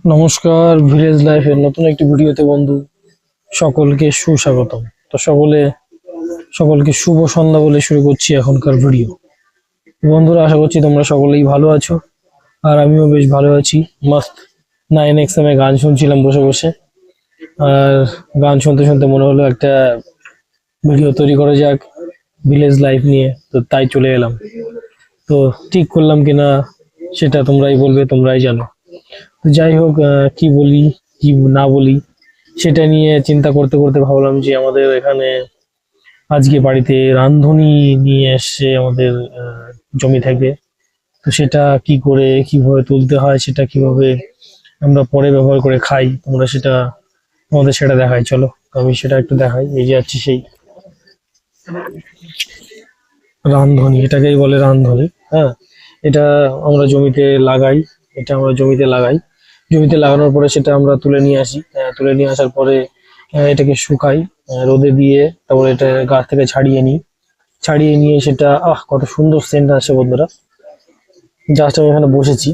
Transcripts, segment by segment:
নমস্কার, ভিলেজ লাইফের নতুন একটি ভিডিওতে বন্ধু সকলকে সুস্বাগতম। তো সকলকে শুভ সন্ধ্যা বলে শুরু করছি এখনকার ভিডিও। বন্ধুরা, আশা করছি তোমরা সকলেই ভালো আছো, আর আমিও বেশ ভালো আছি। মাস্ত 9XM এ গান শুনছিলাম বসে বসে, আর গান শুনতে শুনতে মনে হলো একটা ভিডিও তৈরি করা যাক ভিলেজ লাইফ নিয়ে। তো তাই চলে এলাম। তো ঠিক করলাম কিনা সেটা তোমরাই বলবে, তোমরাই জানো। তো যাই হোক, কি বলি কি না বলি সেটা নিয়ে চিন্তা করতে করতে ভাবলাম যে আমাদের এখানে আজকে বাড়িতে রাঁধুনি নিয়ে এসছে আমাদের জমি থেকে। তো সেটা কি করে কিভাবে তুলতে হয়, সেটা কিভাবে আমরা পরে ব্যবহার করে খাই, তোমরা সেটা আমাদের সেটা দেখাই। চলো আমি সেটা একটু দেখাই। এই যে যাচ্ছি সেই রাঁধুনি, এটাকেই বলে রাঁধুনি। হ্যাঁ, এটা আমরা জমিতে লাগাই। জমিতে লাগানোর পরে সেটা আমরা তুলে নিয়ে আসি। তুলে নিয়ে আসার পরে এটাকে শুকাই রোদে দিয়ে। তারপরে এটা গাছ থেকে ছাড়িয়ে নিয়ে সেটা কত সুন্দর সেন্ট আসে বন্ধুরা। জাস্ট আমি এখানে বসেছি,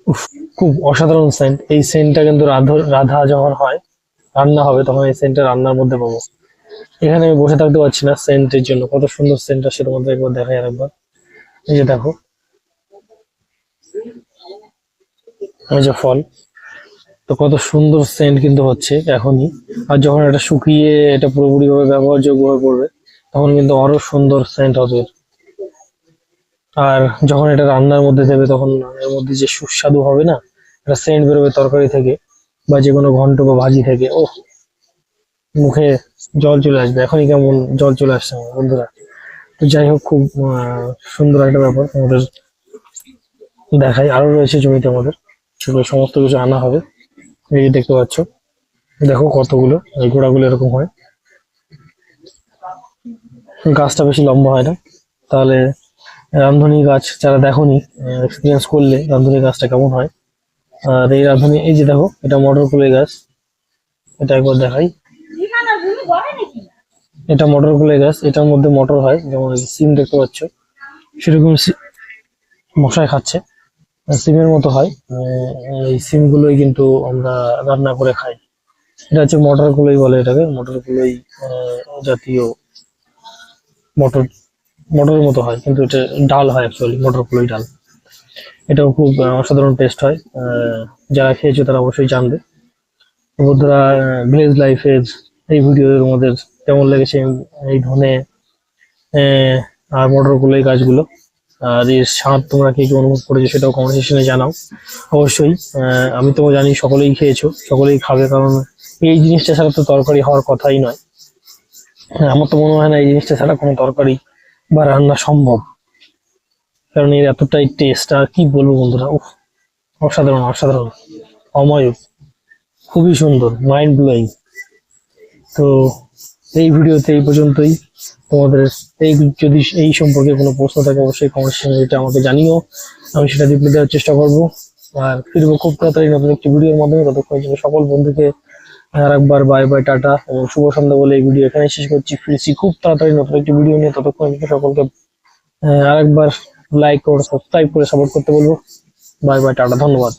উফ, খুব অসাধারণ সেন্ট। এই সেন্টটা কিন্তু রাধা যখন হয়, রান্না হবে, তখন এই সেন্টটা রান্নার মধ্যে পাবো। এখানে আমি বসে থাকতে পারছি না সেন্টের জন্য। কত সুন্দর সেন্ট আসে, তোমাদের একবার দেখাই আরেকবার। এই যে দেখো, এই যে ফল। তো কত সুন্দর সেন্ট কিন্তু হচ্ছে এখনই। আর যখন এটা শুকিয়ে এটা পুরোপুরি ভাবে ব্যবহারযোগ্য হয়ে পড়বে, তখন কিন্তু আরো সুন্দর সেন্ট হবে। আর যখন এটা রান্নার মধ্যে দেবে, তখন এর মধ্যে যে সুস্বাদু হবে না, একটা সেন্ট বেরোবে তরকারি থেকে বা যে কোনো ঘন্ট বা ভাজি থেকে। ও, মুখে জল চলে আসবে এখনই, কেমন জল চলে আসছে আমার বন্ধুরা। তো যাই হোক, খুব সুন্দর একটা ব্যাপার আমাদের দেখাই। আরো রয়েছে জমিতে আমাদের, সেগুলো সমস্ত কিছু আনা হবে। এই যে দেখতে পাচ্ছ, দেখো কতগুলো, এই গোড়াগুলো এরকম হয়। গাছটা বেশি লম্বা হয় না। তাহলে রামধনী গাছ যারা দেখোনি, এক্সপিরিয়েন্স করলে রামধনী গাছটা কেমন হয়। আর এই রামধনী, এই যে দেখো, এটা মটর কুলের গাছ। এটা একবার দেখাই। এটা মটর কুলের গাছ, এটার মধ্যে মটর হয়, যেমন সিম দেখতে পাচ্ছ, সেরকম মশাই খাচ্ছে। সিমের মতো হয়। এই সিম গুলোই কিন্তু আমরা রান্না করে খাই। এটা হচ্ছে মটর কুলই বলে এটাকে, মটর কুলই জাতীয় মটর। মটরের মতো হয়, কিন্তু এটা ডাল হয়, অ্যাকচুয়ালি মটর কুলই ডাল। এটাও খুব অসাধারণ টেস্ট হয়। যারা খেয়েছো তারা অবশ্যই জানবে। তো বন্ধুরা, ভিলেজ লাইফের এই ভিডিও তোমাদের কেমন লেগেছে, এই ধনে আর মটর কুলই গাছগুলো, আর এর স্বাদ তোমরা কে কি অনুভব করেছো সেটাও কমেন্ট সেকশনে জানাও অবশ্যই। আমি তো জানি সকলেই খেয়েছো, সকলেই খাবে, কারণ এই জিনিসটা ছাড়া তো তরকারি হওয়ার কথাই নয়। আমার তো মনে হয় না এই জিনিসটা ছাড়া কোনো তরকারি বা রান্না সম্ভব, কারণ এর এতটাই টেস্ট। আর কি বলবো বন্ধুরা, উফ, অসাধারণ অসাধারণ, অমায়িক, খুবই সুন্দর, মাইন্ড ব্লোয়িং। তো এই ভিডিওতে এই পর্যন্তই। তোমাদের এই যদি এই সম্পর্কে কোনো প্রশ্ন থাকে, অবশ্যই কমেন্ট সেকশনে আমাকে জানিও, আমি সেটা রিপ্লাই দেওয়ার চেষ্টা করবো। আর ফিরবো খুব তাড়াতাড়ি নতুন একটি ভিডিওর মাধ্যমে। ততক্ষণের জন্য সকল বন্ধুকে আর একবার বাই বাই, টাটা এবং শুভ সন্ধ্যা বলে এই ভিডিও এখানে শেষ করছি। ফিরছি খুব তাড়াতাড়ি নতুন একটি ভিডিও নিয়ে। ততক্ষণের জন্য সকলকে আরেকবার লাইক করে সাবস্ক্রাইব করে সাপোর্ট করতে বলবো। বাই বাই, টাটা, ধন্যবাদ।